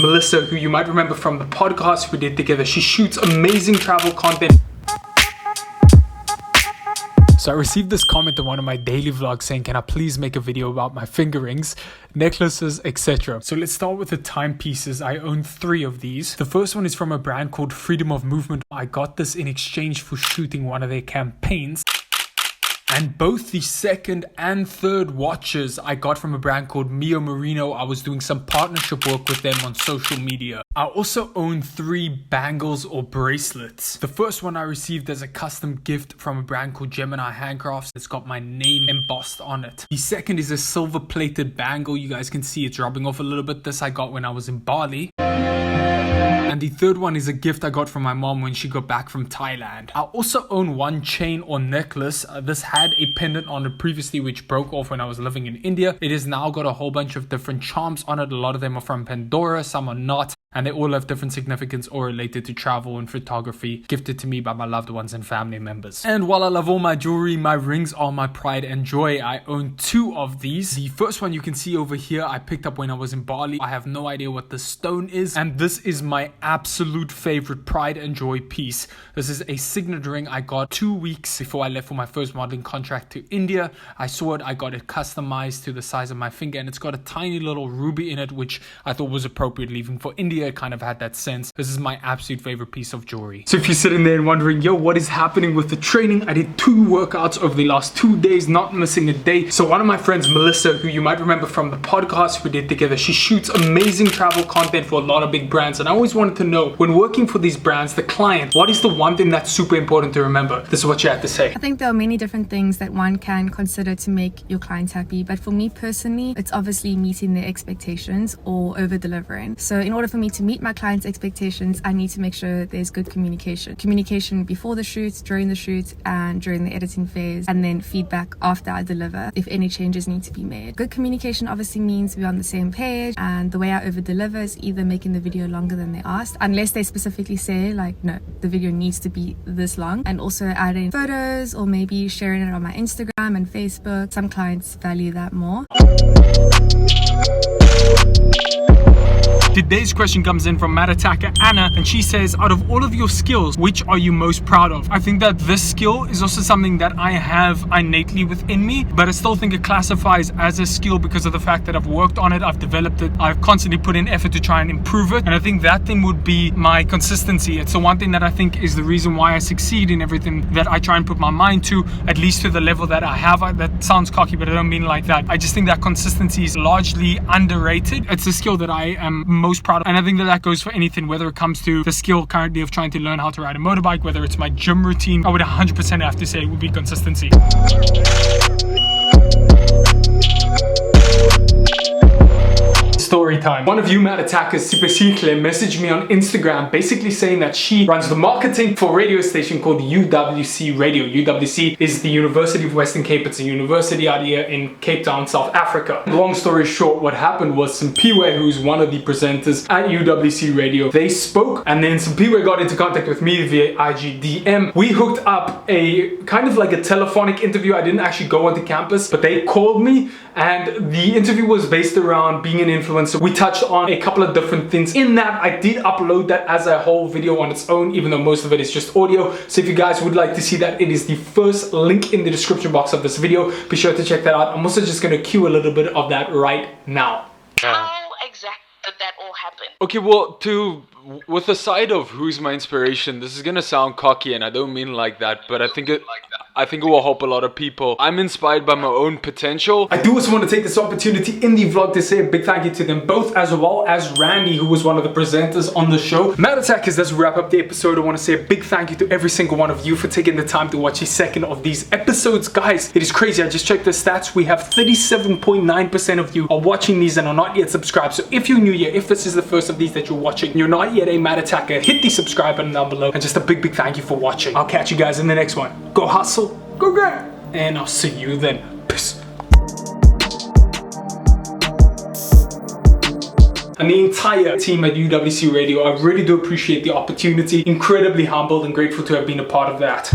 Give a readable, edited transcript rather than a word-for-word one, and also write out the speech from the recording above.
Melissa, who you might remember from the podcast we did together. She shoots amazing travel content. So I received this comment on one of my daily vlogs saying, can I please make a video about my finger rings, necklaces, etc. So let's start with the timepieces. I own 3 of these. The first one is from a brand called Freedom of Movement. I got this in exchange for shooting one of their campaigns. And both the second and third watches I got from a brand called Mio Merino. I was doing some partnership work with them on social media. I also own 3 bangles or bracelets. The first one I received as a custom gift from a brand called Gemini Handcrafts. It's got my name embossed on it. The second is a silver plated bangle. You guys can see it's rubbing off a little bit. This I got when I was in Bali. And the third one is a gift I got from my mom when she got back from Thailand. I also own 1 chain or necklace. This had a pendant on it previously which broke off when I was living in India. It has now got a whole bunch of different charms on it. A lot of them are from Pandora, some are not. And they all have different significance or related to travel and photography, gifted to me by my loved ones and family members. And while I love all my jewelry, my rings are my pride and joy. I own 2 of these. The first one you can see over here, I picked up when I was in Bali. I have no idea what the stone is. And this is my absolute favorite pride and joy piece. This is a signet ring I got 2 weeks before I left for my first modeling contract to India. I saw it, I got it customized to the size of my finger, and it's got a tiny little ruby in it, which I thought was appropriate leaving for India. It kind of had that sense. This is my absolute favorite piece of jewelry. So if you're sitting there and wondering, yo, what is happening with the training? I did 2 workouts over the last 2 days, not missing a day. So one of my friends, Melissa, who you might remember from the podcast we did together, she shoots amazing travel content for a lot of big brands. And I always wanted to know, when working for these brands, the client, what is the one thing that's super important to remember? This is what you had to say. I think there are many different things that one can consider to make your clients happy. But for me personally, it's obviously meeting their expectations or over delivering. So in order for me to meet my clients' expectations, I need to make sure there's good communication. Communication before the shoot, during the shoot, and during the editing phase, and then feedback after I deliver if any changes need to be made. Good communication obviously means we're on the same page, and the way I over deliver is either making the video longer than they asked, unless they specifically say like, no, the video needs to be this long, and also adding photos or maybe sharing it on my Instagram and Facebook. Some clients value that more. Today's question comes in from Mattattacker Anna, and she says, out of all of your skills, which are you most proud of? I think that this skill is also something that I have innately within me, but I still think it classifies as a skill because of the fact that I've worked on it, I've developed it, I've constantly put in effort to try and improve it. And I think that thing would be my consistency. It's the one thing that I think is the reason why I succeed in everything that I try and put my mind to, at least to the level that I have. That sounds cocky, but I don't mean like that. I just think that consistency is largely underrated. It's a skill that I am most proud of, and I think that goes for anything, whether it comes to the skill currently of trying to learn how to ride a motorbike, whether it's my gym routine. I would 100% have to say it would be consistency. Story time. One of you mad attackers, SIPHESIHLE, messaged me on Instagram basically saying that she runs the marketing for a radio station called UWC Radio. UWC is the University of Western Cape. It's a university out here in Cape Town, South Africa. Long story short, what happened was SIMPHIWE, who's one of the presenters at UWC Radio, they spoke, and then SIMPHIWE got into contact with me via IG DM. We hooked up a kind of like a telephonic interview. I didn't actually go onto campus, but they called me, and the interview was based around being an influencer. We touched on a couple of different things in that. I did upload that as a whole video on its own, even though most of it is just audio. So if you guys would like to see that, it is the first link in the description box of this video. Be sure to check that out. I'm also just going to cue a little bit of that right now. How exactly did that all happen? Okay, well, with the side of who's my inspiration, this is gonna sound cocky, and I don't mean like that, but I think it will help a lot of people. I'm inspired by my own potential. I do also want to take this opportunity in the vlog to say a big thank you to them both, as well as Randy, who was one of the presenters on the show. Mattattackers, let's wrap up the episode. I want to say a big thank you to every single one of you for taking the time to watch a second of these episodes. Guys, it is crazy. I just checked the stats. We have 37.9% of you are watching these and are not yet subscribed. So if you're new here, if this is the first of these that you're watching, you're not yet a Mattattacker, hit the subscribe button down below, and just a big thank you for watching. I'll catch you guys in the next one. Go hustle, go get, and I'll see you then. Peace. And the entire team at UWC Radio, I really do appreciate the opportunity. Incredibly humbled and grateful to have been a part of that.